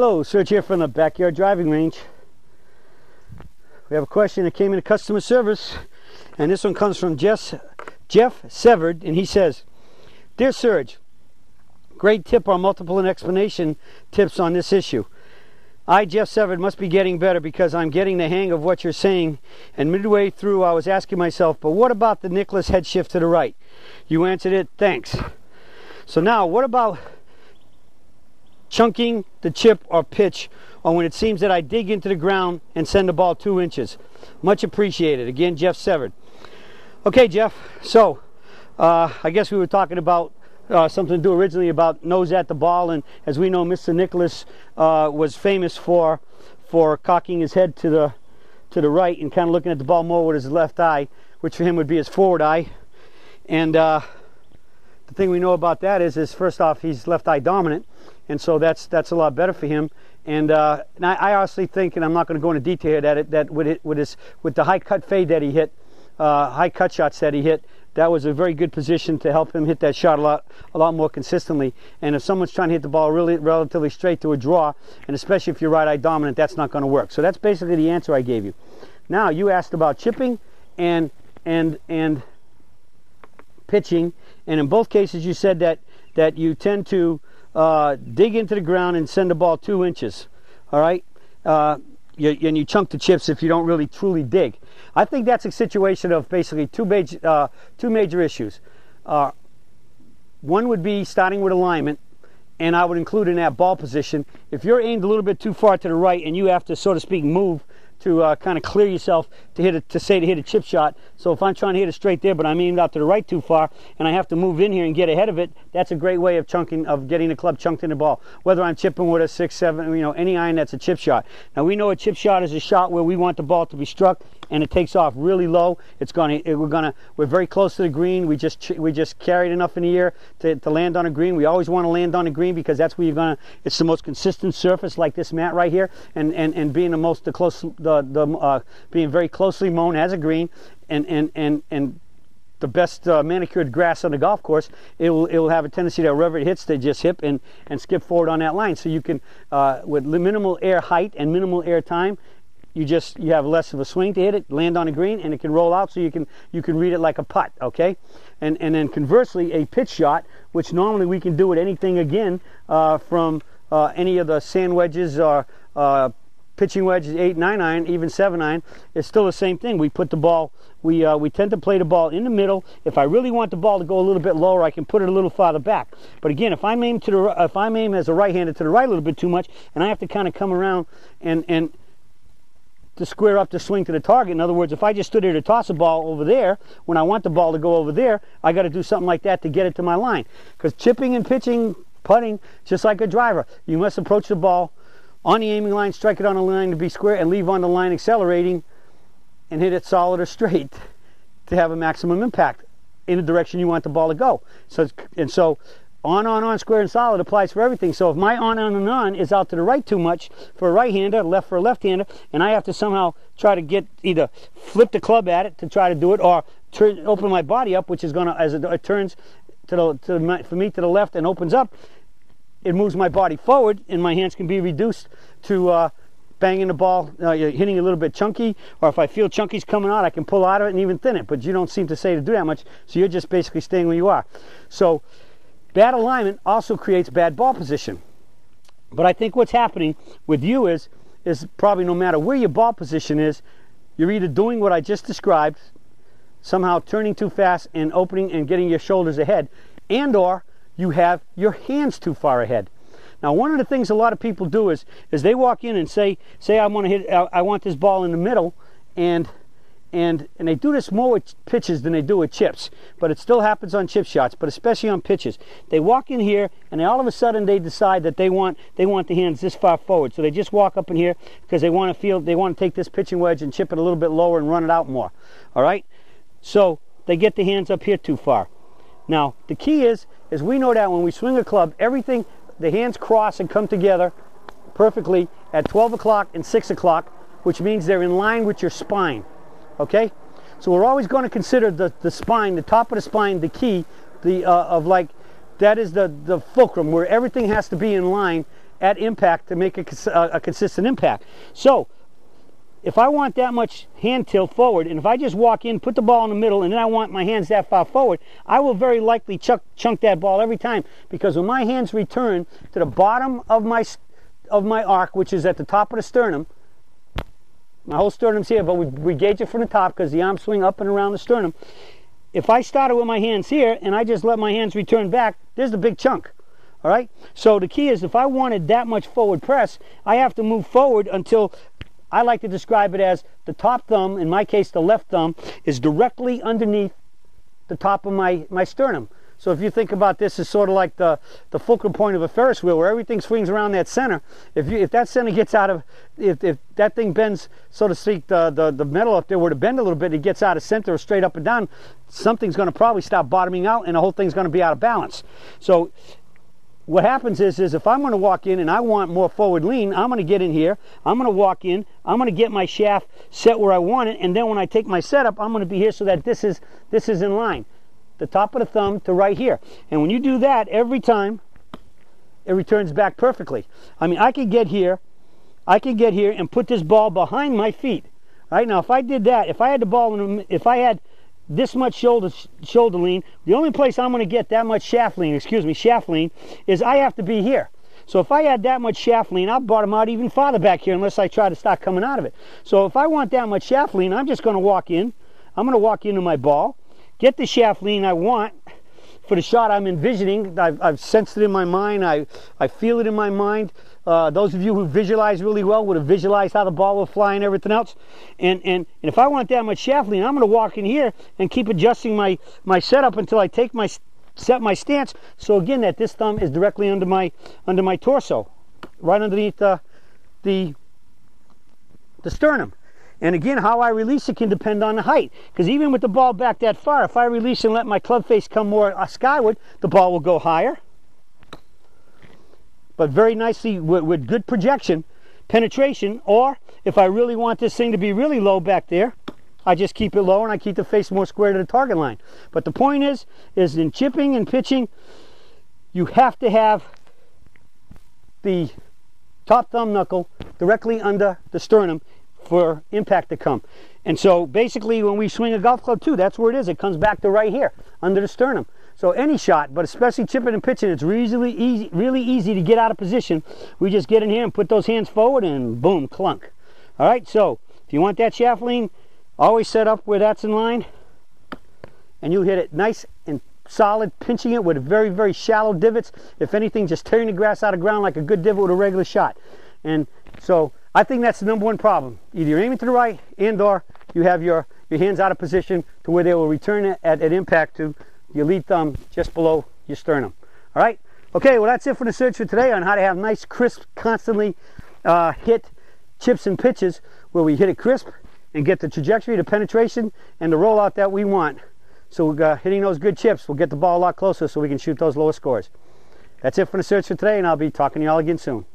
Hello, Serge here from the Backyard Driving Range. We have a question that came into customer service, and this one comes from Jeff Severed, and he says, "Dear Serge, great tip on multiple and explanation tips on this issue. I, Jeff Severed, must be getting better because I'm getting the hang of what you're saying, and midway through I was asking myself, but what about the Nicklaus head shift to the right? You answered it, thanks. So now, what about chunking the chip or pitch, or when it seems that I dig into the ground and send the ball 2 inches? Much appreciated." Again, Jeff Severed. Okay, Jeff, so I guess we were talking about something to do originally about nose at the ball, and as we know, Mr. Nicklaus was famous for cocking his head to the right and kind of looking at the ball more with his left eye, which for him would be his forward eye. And the thing we know about that is first off, he's left eye dominant, and so that's a lot better for him. And I honestly think, and I'm not going to go into detail here, that with the high cut fade that he hit, high cut shots that he hit, that was a very good position to help him hit that shot a lot more consistently. And if someone's trying to hit the ball really relatively straight to a draw, and especially if you're right eye dominant, that's not going to work. So that's basically the answer I gave you. Now you asked about chipping and pitching, and in both cases you said that you tend to dig into the ground and send the ball 2 inches. All right, and you chunk the chips if you don't really truly dig. I think that's a situation of basically two major issues. One would be starting with alignment, and I would include in that ball position. If you're aimed a little bit too far to the right and you have to, so to speak, move to kind of clear yourself to hit a chip shot. So if I'm trying to hit it straight there, but I'm aimed out to the right too far, and I have to move in here and get ahead of it, that's a great way of getting the club chunked in the ball. Whether I'm chipping with a 6-7, any iron, that's a chip shot. Now we know a chip shot is a shot where we want the ball to be struck and it takes off really low. We're very close to the green. We just carried enough in the air to land on a green. We always want to land on a green because that's where it's the most consistent surface, like this mat right here, and being being very closely mown as a green, and the best manicured grass on the golf course, it will have a tendency that wherever it hits, they just hip and skip forward on that line. So you can, with minimal air height and minimal air time, you have less of a swing to hit it, land on a green, and it can roll out, so you can read it like a putt, okay? And then conversely, a pitch shot, which normally we can do with anything again, from any of the sand wedges or pitching wedges, 8, 9 iron, even 7 iron, it's still the same thing. We put the ball, we tend to play the ball in the middle. If I really want the ball to go a little bit lower, I can put it a little farther back. But again, if I'm aim as a right-hander to the right a little bit too much, and I have to kind of come around and to square up the swing to the target. In other words, if I just stood there to toss a ball over there, when I want the ball to go over there, I got to do something like that to get it to my line. Because chipping and pitching, putting, just like a driver, you must approach the ball on the aiming line, strike it on the line to be square, and leave on the line accelerating and hit it solid or straight to have a maximum impact in the direction you want the ball to go. So on, square and solid applies for everything. So if my on is out to the right too much for a right-hander, left for a left-hander, and I have to somehow try to either flip the club at it to try to do it, or open my body up, which is going to, as it turns for me to the left and opens up, it moves my body forward, and my hands can be reduced to banging the ball, hitting a little bit chunky, or if I feel chunky's coming out, I can pull out of it and even thin it, but you don't seem to say to do that much, so you're just basically staying where you are. So bad alignment also creates bad ball position. But I think what's happening with you is probably no matter where your ball position is, you're either doing what I just described, somehow turning too fast and opening and getting your shoulders ahead, and or you have your hands too far ahead. Now, one of the things a lot of people do is they walk in and say I want this ball in the middle, and they do this more with pitches than they do with chips, but it still happens on chip shots, but especially on pitches. They walk in here and all of a sudden they decide that they want the hands this far forward, so they just walk up in here because they want to take this pitching wedge and chip it a little bit lower and run it out more. All right, so they get the hands up here too far. Now the key is we know that when we swing a club, the hands cross and come together perfectly at 12 o'clock and 6 o'clock, which means they're in line with your spine. Okay, so we're always going to consider the spine, the top of the spine, the key, that is the fulcrum where everything has to be in line at impact to make a consistent impact. So if I want that much hand tilt forward, and if I just walk in, put the ball in the middle, and then I want my hands that far forward, I will very likely chunk that ball every time, because when my hands return to the bottom of my arc, which is at the top of the sternum, my whole sternum's here, but we gauge it from the top because the arms swing up and around the sternum. If I started with my hands here and I just let my hands return back, there's the big chunk. All right? So the key is, if I wanted that much forward press, I have to move forward until, I like to describe it as, the top thumb, in my case the left thumb, is directly underneath the top of my sternum. So if you think about this as sort of like the fulcrum point of a Ferris wheel, where everything swings around that center, if that center gets out of, if that thing bends, so to speak, the metal up there were to bend a little bit, it gets out of center or straight up and down, something's going to probably stop bottoming out and the whole thing's going to be out of balance. So what happens is if I'm going to walk in and I want more forward lean, I'm going to get in here, I'm going to walk in, I'm going to get my shaft set where I want it, and then when I take my setup, I'm going to be here so that this is in line, the top of the thumb to right here. And when you do that every time, it returns back perfectly. I mean, I could get here and put this ball behind my feet. Right now, if I did that, if I had the ball, if I had this much shoulder lean, the only place I'm going to get that much shaft lean, is I have to be here. So if I had that much shaft lean, I'll bottom out even farther back here unless I try to start coming out of it. So if I want that much shaft lean, I'm just going to walk in. I'm going to walk into my ball, get the shaft lean I want for the shot I'm envisioning. I've sensed it in my mind. I feel it in my mind. Those of you who visualize really well would have visualized how the ball will fly and everything else. And if I want that much shaft lean, I'm going to walk in here and keep adjusting my setup until I set my stance. So again, that this thumb is directly under my torso, right underneath the sternum. And again, how I release it can depend on the height, because even with the ball back that far, if I release and let my club face come more skyward, the ball will go higher. But very nicely with good projection, penetration. Or if I really want this thing to be really low back there, I just keep it low and I keep the face more square to the target line. But the point is in chipping and pitching, you have to have the top thumb knuckle directly under the sternum for impact to come. And so basically when we swing a golf club too, that's where it is. It comes back to right here, under the sternum. So any shot, but especially chipping and pitching, it's really easy to get out of position. We just get in here and put those hands forward and boom, clunk. All right, so if you want that shaft lean, always set up where that's in line, and you hit it nice and solid, pinching it with very, very shallow divots. If anything, just tearing the grass out of the ground like a good divot with a regular shot. And so I think that's the #1 problem. Either you're aiming to the right and or you have your hands out of position to where they will return at impact to your lead thumb just below your sternum. All right? Okay, well that's it for the search for today on how to have nice, crisp, constantly hit chips and pitches where we hit it crisp and get the trajectory, the penetration, and the rollout that we want. So hitting those good chips will get the ball a lot closer so we can shoot those lower scores. That's it for the search for today, and I'll be talking to you all again soon.